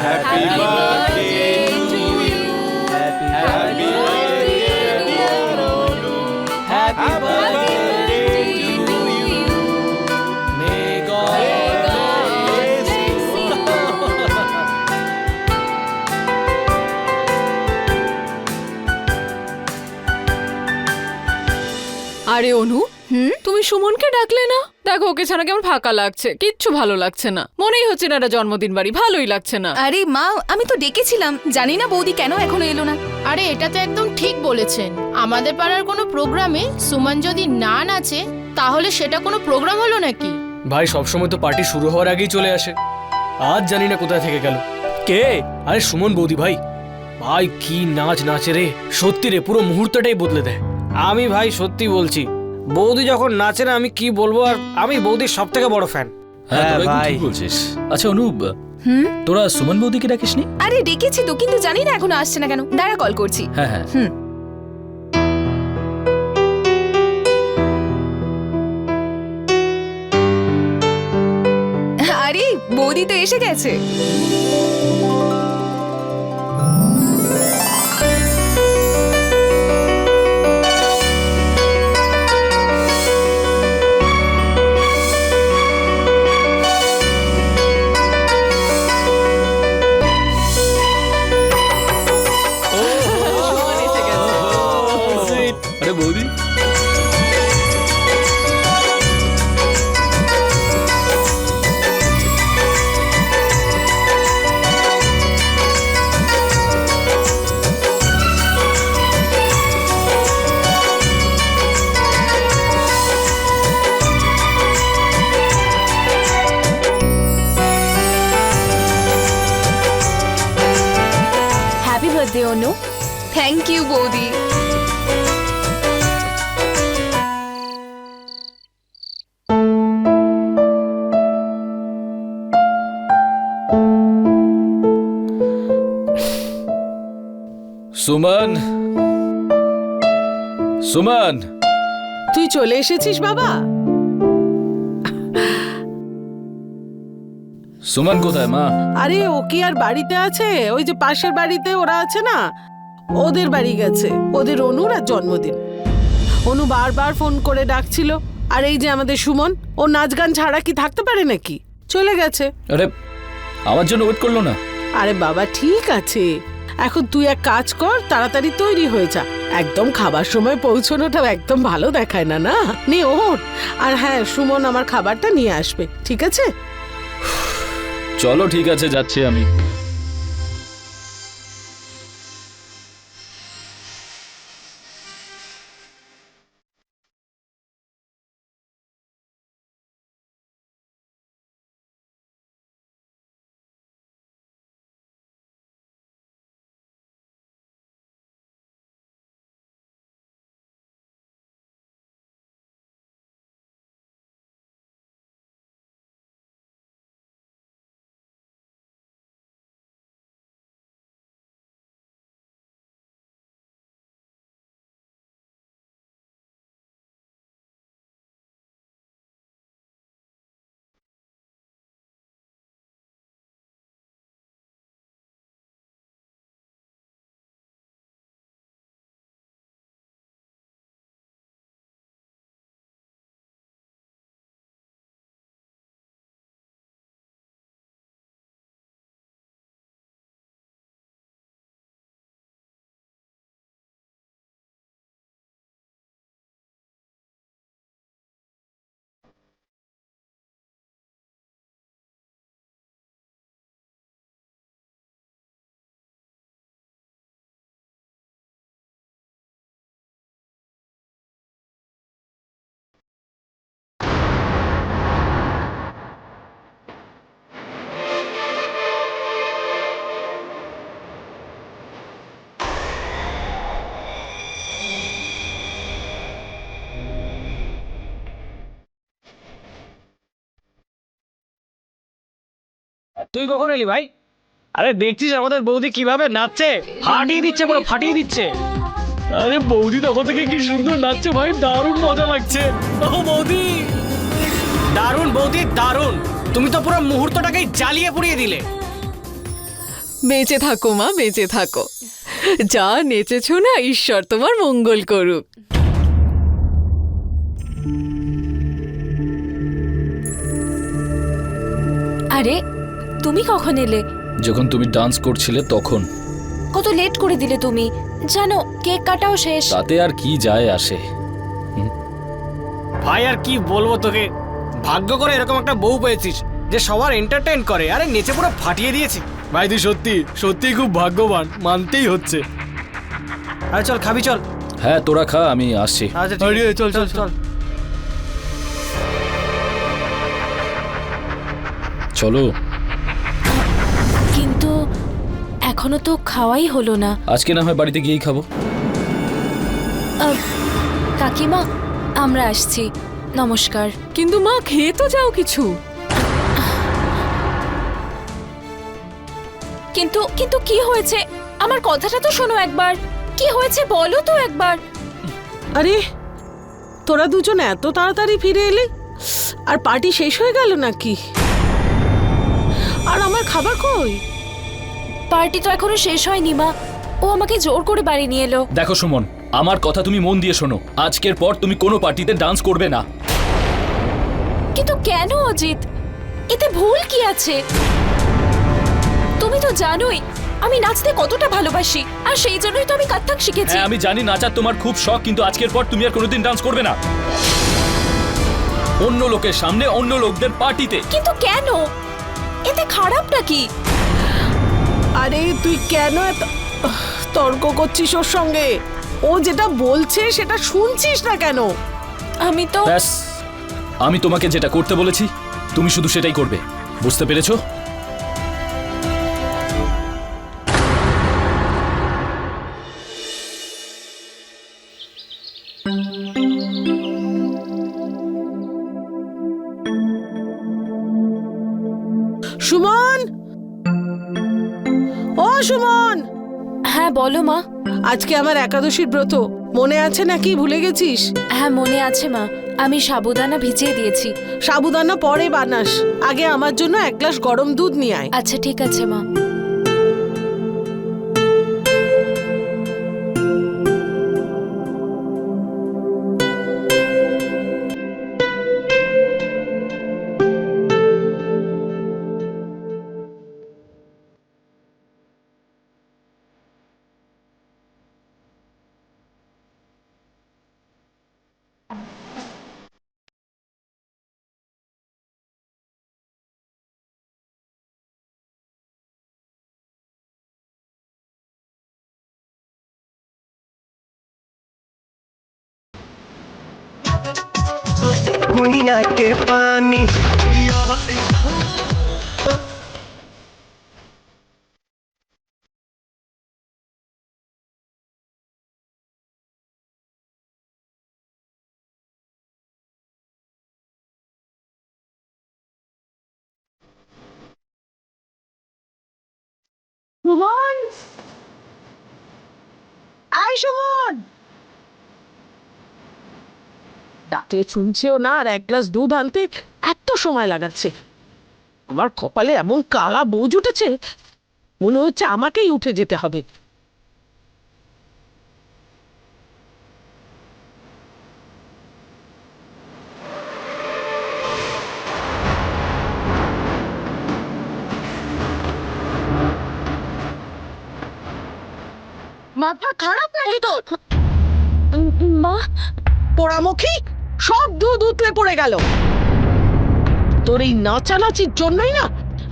Happy birthday to you. Happy birthday dear Onu. Happy birthday to you. May God bless you. আরে অনু, তুমি সুমনকে ডাকলে না? দেখো ওকে ছাড়া কেমন ফাঁকা লাগছে, কিচ্ছু ভালো লাগছে না। মনেই হচ্ছে না এটা জন্মদিন বাড়ি, ভালোই লাগছে না। আরে মা, আমি তো ডেকেছিলাম, জানি না বৌদি কেন এখনো এলো না। আরে এটা তো একদম ঠিক বলেছেন। আমাদের পাড়ার কোনো প্রোগ্রামে সুমন যদি না নাচে তাহলে সেটা কোনো প্রোগ্রাম হলো নাকি? ভাই সবসময় তো পার্টি শুরু হওয়ার আগেই চলে আসে, আজ জানি না কোথায় থেকে গেল। কে? আরে সুমন বৌদি ভাই। ভাই কি নাচ নাচে রে, সত্যি রে, পুরো মুহূর্তটাই বদলে দেয়। আমি ভাই সত্যি বলছি, বৌদি যখন নাচে না আমি কি বলবো, আর আমি বৌদির সব থেকে বড় ফ্যান। হ্যাঁ হ্যাঁ, ভাই ভাই। ঠিক বলছিস। আচ্ছা অনুপ, তোরা সুমন বৌদিকে ডাকিসনি? আরে ডেকেছি তো, কিন্তু জানি না এখনো আসছে না কেন। দাঁড়া, কল করছি। হ্যাঁ হ্যাঁ। আরে বৌদি তো এসে গেছে। সুমন এসে গেছে। আরে বৌদি, happy birthday Anu. Thank you বৌদি। সুমন, সুমন, তুই চলে এসেছিস বাবা? সুমন কোথায় মা? আরে ও কি আর বাড়িতে আছে? ওই যে পাশের বাড়িতে ওরা আছে না, ওদের বাড়ি গেছে। ওদের অনুর আর জন্মদিন। অনু বারবার ফোন করে ডাকছিল। আর এই যে আমাদের সুমন, ও নাচ গান ছাড়া কি থাকতে পারে নাকি? চলে গেছে। আরে আমার জন্য ওয়েট করলো না? আরে বাবা ঠিক আছে, এখন তুই এক কাজ কর, তাড়াতাড়ি তৈরি হয়ে যা। একদম খাবার সময় পৌঁছানোটাও একদম ভালো দেখায় না, না? নে ওঠ। আর হ্যাঁ, সুমন আমার খাবারটা নিয়ে আসবে, ঠিক আছে? চলো ঠিক আছে, যাচ্ছি আমি। তুই কখন এলি ভাই? আরে দেখছিস আমাদের বৌদি কিভাবে নাচছে, ফাটিয়ে দিচ্ছে, পুরো ফাটিয়ে দিচ্ছে। আরে বৌদি তখন থেকে কি সুন্দর নাচছে ভাই, দারুণ মজা লাগছে। ও বৌদি, দারুণ বৌদি দারুণ, তুমি তো পুরো মুহূর্তটাকেই জ্বালিয়ে পুড়িয়ে দিলে। বেঁচে থাকো মা, বেঁচে থাকো। যা নেচেছো না, ঈশ্বর তোমার মঙ্গল করুক। আরে তুমি কখন এলে? যখন তুমি ডান্স করছিলে তখন। কত লেট করে দিলে তুমি। জানো কেক কাটাও শেষ। তাতে আর কি যায় আসে। ভাই আর কি বলবো তোকে, ভাগ্য করে এরকম একটা বউ পেয়েছিস যে সবার এন্টারটেইন করে, আরে নেচে পুরো ফাটিয়ে দিয়েছে। ভাই তুই সত্যি সত্যি খুব ভাগ্যবান, মানতেই হচ্ছে। আরে চল খাবি চল। হ্যাঁ তোরা খা, আমি আসছি। আচ্ছা ঠিক আরে, আছে, চল, চল, চল। চলো। কিন্তু এখনো তো খাওয়াই হলো না। আজকে না হয় বাড়িতে গিয়েই খাবো। কাকিমা আমরা আসছি, নমস্কার। কিন্তু মা খেয়ে তো যাও কিছু। কিন্তু কিন্তু কি হয়েছে? আমার কথাটা তো শোনো একবার। কি হয়েছে বলো তো একবার। আরে তোরা দুজন এত তাড়াতাড়ি ফিরে এলি, আর পার্টি শেষ হয়ে গেল নাকি? আর আমার খাবার কই? পার্টি তো এখনো শেষ হয়নি মা, ও আমাকে জোর করে বাড়ি নিয়ে এলো। দেখো সুমন, আমার কথা তুমি মন দিয়ে শোনো। আজকের পর তুমি কোনো পার্টিতে ডান্স করবে না। কিন্তু কেন অজিত, এতে ভুল কি আছে? তুমি তো জানোই আমি নাচতে কতটা ভালোবাসি, আর সেই জন্যই তো আমি কত্থক শিখেছি। হ্যাঁ আমি জানি নাচার তোমার খুব শখ, কিন্তু আজকের পর তুমি আর কোনোদিন ডান্স করবে না। অন্য লোকের সামনে, অন্য লোকদের পার্টিতে। কিন্তু কেন? এতে খারাপটা কি? আরে তুই কেন এত তর্ক করছিস ওর সঙ্গে? ও যেটা বলছে সেটা শুনছিস না কেন? আমি তো ব্যাস, আমি তোমাকে যেটা করতে বলেছি তুমি শুধু সেটাই করবে, বুঝতে পেরেছো? সুমন, ও সুমন, হ্যাঁ বলো মা। আজকে আমার একাদশীর ব্রত, মনে আছে নাকি ভুলে গেছিস? হ্যাঁ মনে আছে মা, আমি সাবুদানা ভিজিয়ে দিয়েছি। সাবুদানা পরে বানাস, আগে আমার জন্য এক গ্লাস গরম দুধ নিয়ে আয়। আচ্ছা ঠিক আছে মা। दुनिया के पानी সুমন, আয় সুমন। ডাকে শুনছেও না, আর এক গ্লাস দুধ আনতে এত সময় লাগাচ্ছে। আমার কপালে এমন কালা বোঝ উঠেছে, মনে হচ্ছে আমাকেই উঠে যেতে হবে। মাথা খারাপ নাকি তোর? মা পোড়ামুখী, সব দুধ উতলে পড়ে গেল। তোর এই নাচানাচির জন্যই না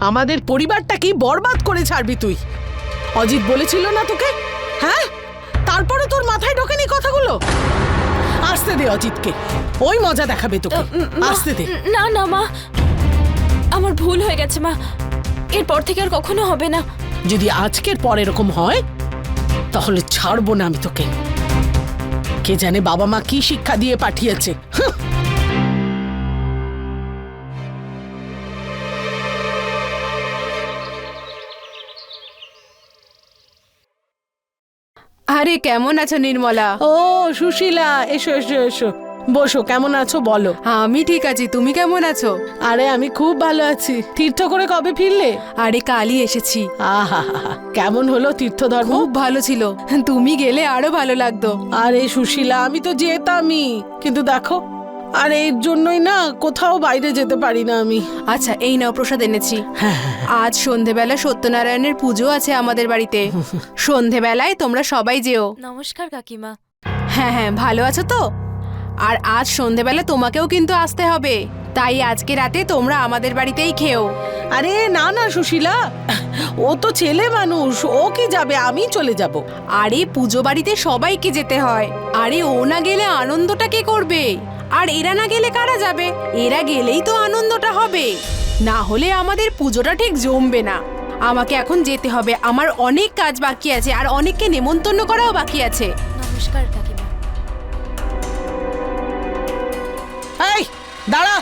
আমাদের পরিবারটাকে বরবাদ করে ছাড়বি তুই। অজিত বলেছিল না তোকে? হ্যাঁ, তারপরে তোর মাথায় ঢোকেনি কথাগুলো? আসতে দে অজিতকে, ওই মজা দেখাবে তোকে। আসতে দে। না না মা, আমার ভুল হয়ে গেছে মা, এরপর থেকে আর কখনো হবে না। যদি আজকের পর এরকম হয় তাহলে ছাড়বো না আমি তোকে। কে জানে বাবা মা কি শিক্ষা দিয়ে পাঠিয়েছে। আরে কেমন আছো নির্মলা? ও সুশীলা, এসো এসো এসো। বসো, কেমন আছো বলো। আমি ঠিক আছি, তুমি কেমন আছো? আরে আমি খুব ভালো আছি। তীর্থ করে কবে ফিরলে? আরে কালই এসেছি। আহা, কেমন হলো তীর্থ ধর্ম? খুব ভালো ছিল, তুমি গেলে আরো ভালো লাগতো। আরে সুশীলা, আমি তো যেতামই, কিন্তু দেখো, আর এর জন্যই না কোথাও বাইরে যেতে পারি না আমি। আচ্ছা এই নাও প্রসাদ এনেছি। আজ সন্ধেবেলা সত্যনারায়ণের পুজো আছে আমাদের বাড়িতে। সন্ধেবেলায় তোমরা সবাই যেও। নমস্কার কাকিমা। হ্যাঁ হ্যাঁ, ভালো আছো তো? আর আজ সন্ধেবেলা তোমাকেও কিন্তু আসতে হবে, তাই আজকে রাতে তোমরা আমাদের বাড়িতেই খেও। আরে না না সুশীলা, ও তো ছেলে মানুষ, ও কি যাবে, আমি চলে যাব। আরে পুজো বাড়িতে সবাইকে যেতে হয়। আরে ও না গেলে আনন্দটা কে করবে? আর এরা না গেলে কারা যাবে? এরা গেলেই তো আনন্দটা হবে, না হলে আমাদের পুজোটা ঠিক জমবে না। আমাকে এখন যেতে হবে, আমার অনেক কাজ বাকি আছে, আর অনেককে নেমন্তন্ন করাও বাকি আছে। নমস্কার কাকিমা। এই দাঁড়া,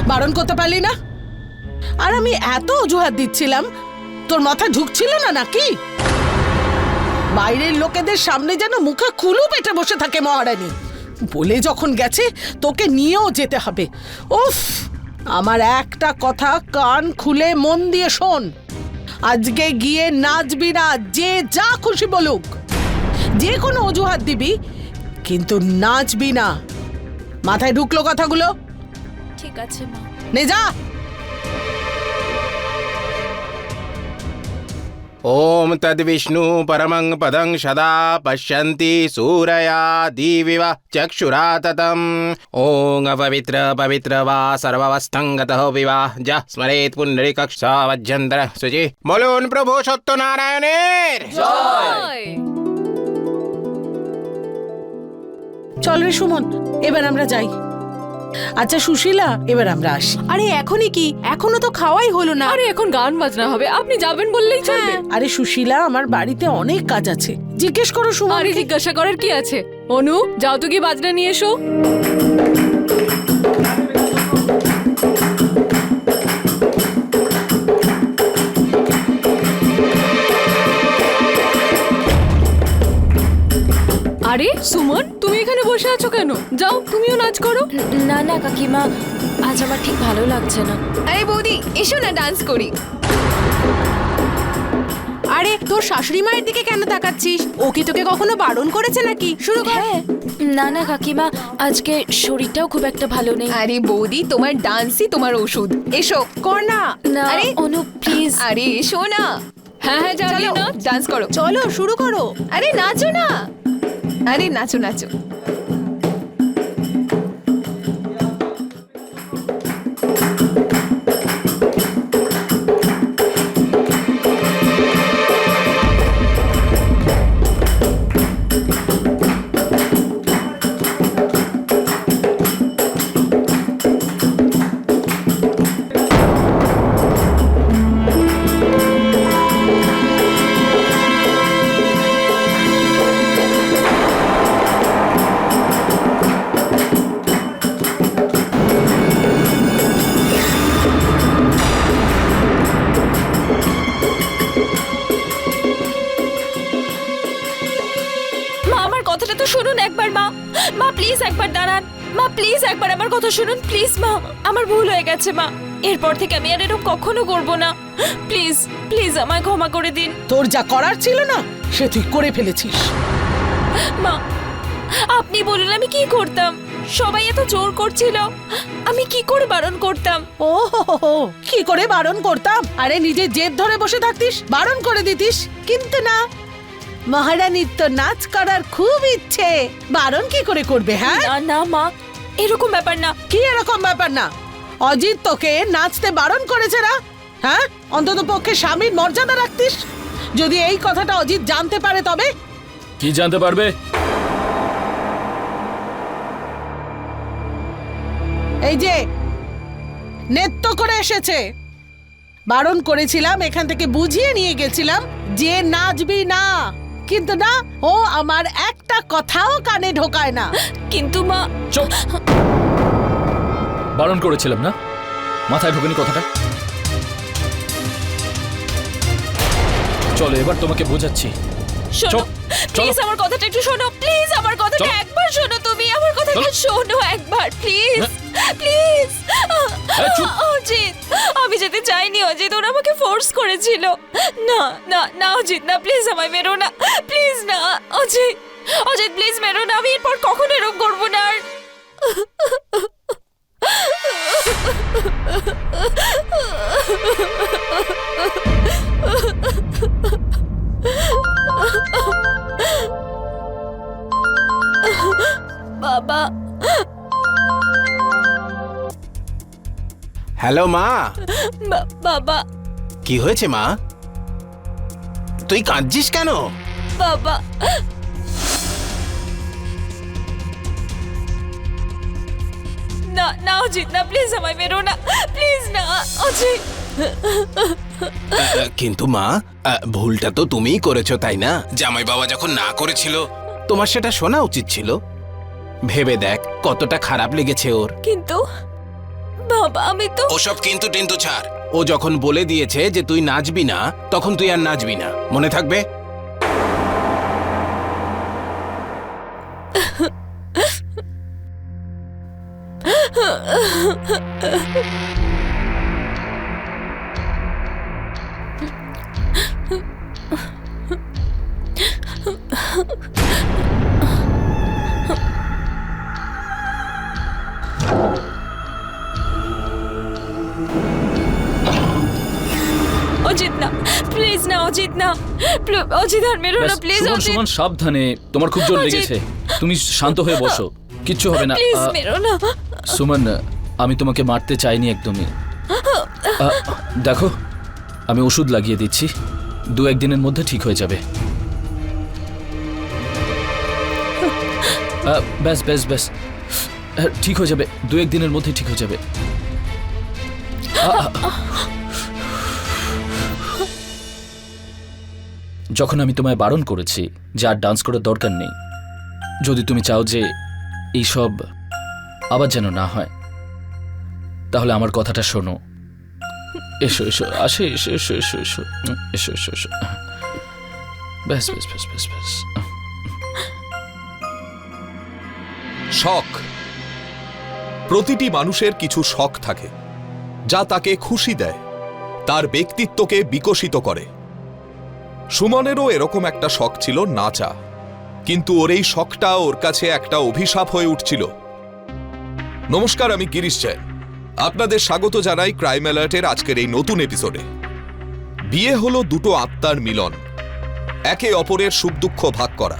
বারণ করতে পারলি না? আর আমি এত অজুহাত দিচ্ছিলাম, তোর মাথা ঢুকছিল না নাকি? বাইরের লোকেদের সামনে যেন মুখে খুলু পেটে বসে থাকে মহারানী। বলে যখন গেছে তোকে নিয়েও যেতে হবে। উফ, আমার একটা কথা কান খুলে মন দিয়ে শোন, আজকে গিয়ে নাচবি না, যে যা খুশি বলুক, যে কোনো অজুহাত দিবি, কিন্তু নাচবি না। মাথায় ঢুকলো কথাগুলো? ঠিক আছে মা। নে যা। ओम तद्विष्णु परमं पदं सदा पश्यन्ति सूरया दिविव चक्षुरा ततम् ओं अपवित्र पवित्र वा सर्ववस्थंगतः विवाह ज स्मरेत् पुण्डरीकक्षा वज्जन्तर शुचि बोलुन प्रभु सत्यनारायणेर চল রে সুমন, এবার আমরা যাই। আচ্ছা সুশীলা, এবার আমরা আসি। আরে এখনই কি? এখনো তো খাওয়াই হলো না। আরে এখন গান বাজনা হবে, আপনি যাবেন বললেই চলবে। আরে সুশীলা, আমার বাড়িতে অনেক কাজ আছে, জিজ্ঞেস করো সুমন। আরে জিজ্ঞাসা করার কি আছে? অনু, যাও তো গিয়ে বাজনা নিয়ে এসো। আরে সুমন, তুমি এখানে বসে আছো কেন? যাও তুমিও নাচ করো। না না কাকিমা, আজ আমার ঠিক ভালো লাগছে না। আরে বৌদি, এসো না ডান্স করি। আরে তোর শাশুড়ি মায়ের দিকে কেন তাকাচ্ছিস? ও কি তোকে কখনো বারণ করেছে নাকি? শুরু কর। হ্যাঁ, না না কাকিমা, আজকে শরীরটাও খুব একটা ভালো নেই। আরে বৌদি, তোমার ডান্সই তোমার ওষুধ। এসো কর না। না আরে অনু প্লিজ। আরে এসো না। হ্যাঁ হ্যাঁ, যাও চলো নাচ। ডান্স করো, চলো শুরু করো। আরে নাচো না, আরে নাচো নাচো। শুনুন একবার মা, মা প্লিজ একবার দাঁড়ান, মা প্লিজ একবার আমার কথা শুনুন, প্লিজ মা, আমার ভুল হয়ে গেছে মা, এরপর থেকে আমি আর এরকম কখনো করব না, প্লিজ প্লিজ আমায় ক্ষমা করে দিন। তোর যা করার ছিল না সে তুই করে ফেলেছিস। মা আপনি বলুন আমি কি করতাম? সবাই এত জোর করছিল, আমি কি করে বারণ করতাম? ও কি করে বারণ করতাম? আরে নিজে জেদ ধরে বসে থাকতিস, বারণ করে দিতিস, কিন্তু না, মহারানীর তো নাচ করার খুব ইচ্ছে, বারণ কি করে করবে? হ্যাঁ না না মা, এরকম ব্যাপার না। কি এরকম ব্যাপার না? অজিত তোকে নাচতে বারণ করেছে না? হ্যাঁ, অন্তত পক্ষে স্বামীর মর্যাদা রাখতিস। যদি এই কথাটা অজিত জানতে পারে তবে? কি জানতে পারবে? এই যে নৃত্য করে এসেছে, বারণ করেছিলাম, এখান থেকে বুঝিয়ে নিয়ে গেছিলাম যে নাচবি না, কিন্তু না, ও আমার একটা কথাও কানে ঢোকায় না। কিন্তু মা, চুপ! বারণ করেছিলাম না, মাথায় ঢোকেনি কথাটা। চলো এবার তোমাকে বোঝাচ্ছি। শোনো চল, প্লিজ চলো। আমার কথাটা একটু শোনো প্লিজ আমার কথাটা চলো। একবার শোনো তুমি আমার কথাটা চলো। শোনো একবার প্লিজ প্লিজ চুপ। অজিত আমি যেতে চাইনি অজিত ওরা আমাকে ফোর্স করেছিল না না না অজিত না প্লিজ আমায় মেরো না প্লিজ না অজিত অজিত প্লিজ মেরো না আমি এরপর কখনো এরকম করবো না আর বাবা হ্যালো মা, বাবা কি হয়েছে মা? তুই কাঁদছিস কেন? বাবা না না অজিত না প্লিজ আমায় মেরো না প্লিজ না অজিত কিন্তু মা, ভুলটা তো তুমিই করেছো তাই না? জামাই বাবা যখন না করেছিল তোমার সেটা শোনা উচিত ছিল। ভেবে দেখ কতটা খারাপ লেগেছে ওর। কিন্তু বাবা আমি তো ওসব কিন্তু টিন্তু ছাড়। ও যখন বলে দিয়েছে যে তুই নাচবি না, তখন তুই আর নাচবি না, মনে থাকবে? অজিত না প্লিজ না অজিত না অজিত আর মেরো না ব্যাস, প্লিজ সুমন অজিত সুমন সাবধানে, তোমার খুব জোর অজিত। লেগেছে। তুমি শান্ত হয়ে বসো, কিচ্ছু হবে না। প্লিজ মেরো না সুমন, আমি তোমাকে মারতে চাইনি একদমই। দেখো, আমি ওষুধ লাগিয়ে দিচ্ছি, 2-1 দিনের মধ্যে ঠিক হয়ে যাবে। ব্যাস ব্যাস ব্যাস, ঠিক হয়ে যাবে, 2-1 দিনের মধ্যে ঠিক হয়ে যাবে। যখন আমি তোমায় বারণ করেছি যে আর ডান্স করার দরকার নেই, যদি তুমি চাও যে এইসব আবার যেন না হয়, তাহলে আমার কথাটা শোনো। এসো এসো, আসে এসো এসো এসো এসো এসো এসো এসো। ব্যাস ব্যাস ব্যাস ব্যাস ব্যাস। শখ। প্রতিটি মানুষের কিছু শখ থাকে যা তাকে খুশি দেয়, তার ব্যক্তিত্বকে বিকশিত করে। সুমনেরও এরকম একটা শখ ছিল, নাচা। কিন্তু ওর এই শখটা ওর কাছে একটা অভিশাপ হয়ে উঠছিল। নমস্কার, আমি গিরিশ জৈন। আপনাদের স্বাগত জানাই ক্রাইম অ্যালার্টের আজকের এই নতুন এপিসোডে। বিয়ে হলো দুটো আত্মার মিলন, একে অপরের সুখ দুঃখ ভাগ করা,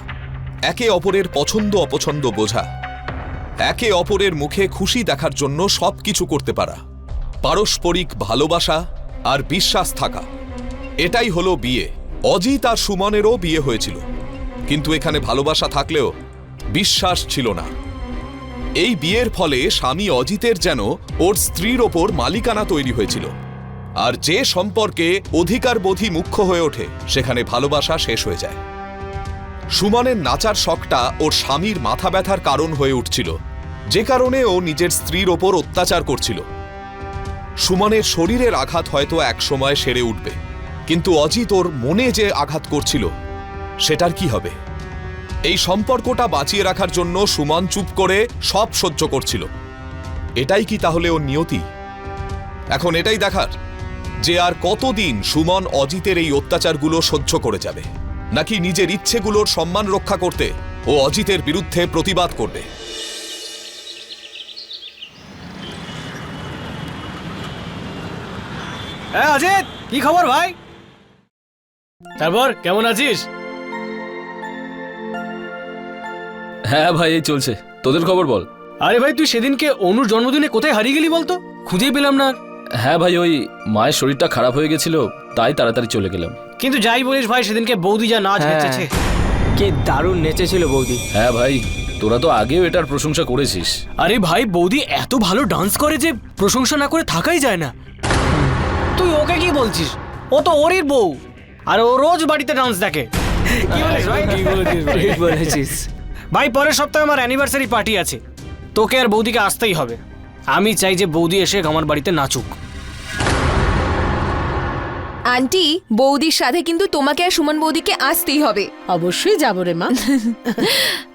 একে অপরের পছন্দ অপছন্দ বোঝা, একে অপরের মুখে খুশি দেখার জন্য সবকিছু করতে পারা, পারস্পরিক ভালোবাসা আর বিশ্বাস থাকা, এটাই হলো বিয়ে। অজিত আর সুমনেরও বিয়ে হয়েছিল, কিন্তু এখানে ভালোবাসা থাকলেও বিশ্বাস ছিল না। এই বিয়ের ফলে স্বামী অজিতের যেন ওর স্ত্রীর ওপর মালিকানা তৈরি হয়েছিল, আর যে সম্পর্কে অধিকারবোধই মুখ্য হয়ে ওঠে সেখানে ভালোবাসা শেষ হয়ে যায়। সুমনের নাচার শখটা ওর স্বামীর মাথা ব্যথার কারণ হয়ে উঠছিল, যে কারণে ও নিজের স্ত্রীর ওপর অত্যাচার করছিল। সুমনের শরীরের আঘাত হয়তো এক সময় সেরে উঠবে, কিন্তু অজিত ওর মনে যে আঘাত করছিল সেটার কি হবে? এই সম্পর্কটা বাঁচিয়ে রাখার জন্য সুমন চুপ করে সব সহ্য করছিল। এটাই কি তাহলে ওর নিয়তি? এখন এটাই দেখার যে আর কতদিন সুমন অজিতের এই অত্যাচারগুলো সহ্য করে যাবে, নাকি নিজের ইচ্ছেগুলোর সম্মান রক্ষা করতে ও অজিতের বিরুদ্ধে প্রতিবাদ করবে। হ্যাঁ অজিত, কি খবর ভাই? তারপর কেমন আছিস? হ্যাঁ ভাই, এই চলছে। তোদের খবর বল। আরে ভাই, তুই সেদিনকে অনুর জন্মদিনে কোথায় হারিয়ে গেলি বলতো? খুঁজেই পেলাম না। হ্যাঁ ভাই, ওই মায়ের শরীরটা খারাপ হয়ে গেছিল, তাই তাড়াতাড়ি চলে গেলাম। কিন্তু যাই বলিস ভাই, সেদিনকে বৌদি যা নাচ নেচেছে। কে দারুণ নেচেছিল বৌদি। হ্যাঁ ভাই, তোরা তো আগেও এটার প্রশংসা করেছিস। আরে ভাই, বৌদি এত ভালো ডান্স করে যে প্রশংসা না করে থাকাই যায় না। তুই ওকে কি বলছিস? ও তো ওরই বউ, আর ও রোজ বাড়িতে ডান্স দেখে। কি বলিস ভাই? ঠিক বলেছিস ভাই, পরের সপ্তাহে আমার অ্যানিভার্সারি পার্টি আছে, তোকে আর বৌদিকে আসতেই হবে। আমি চাই যে বৌদি এসে আমার বাড়িতে নাচুক। আন্টি বৌদির সাথে কিন্তু তোমাকে আর সুমন বৌদিকে আসতেই হবে। অবশ্যই যাবো রে মা।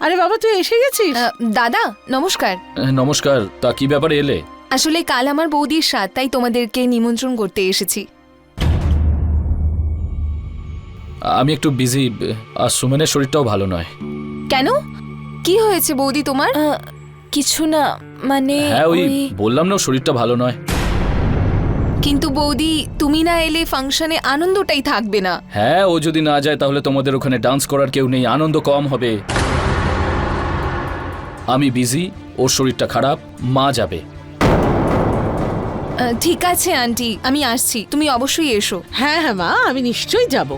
আরে বাবা তুই এসে গেছিস? দাদা নমস্কার। নমস্কার, তা কি ব্যাপারে এলে? আসলে কাল আমার বৌদির সাথ, তাই তোমাদেরকে নিমন্ত্রণ করতে এসেছি। আমি একটু বিজি, আর সুমনের শরীরটাও ভালো নয়। কেন, কি হয়েছে বৌদি তোমার? কিছু না, মানে হ্যাঁ ওই বললাম না, ওর শরীরটা ভালো নয়। কিন্তু বৌদি তুমি না এলে ফাংশনে আনন্দটাই থাকবে না। হ্যাঁ, ও যদি না যায় তাহলে তোমাদের ওখানে ডান্স করার কেউ নেই, আনন্দ কম হবে। আমি বিজি, ওর শরীরটা খারাপ, মা যাবে। ঠিক আছে আন্টি, আমি আসছি, তুমি অবশ্যই এসো। হ্যাঁ হ্যাঁ মা, আমি নিশ্চয়ই যাব।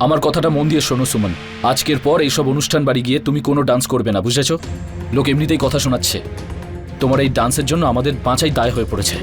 আমার কথাটা মন দিয়ে শোনো সুমন, আজকের পর এইসব অনুষ্ঠান বাড়ি গিয়ে তুমি কোনো ডান্স করবে না, বুঝেছো? লোক এমনিতেই কথা শোনাচ্ছে, তোমার এই ডান্সের জন্য আমাদের বাঁচাই দায় হয়ে পড়েছে।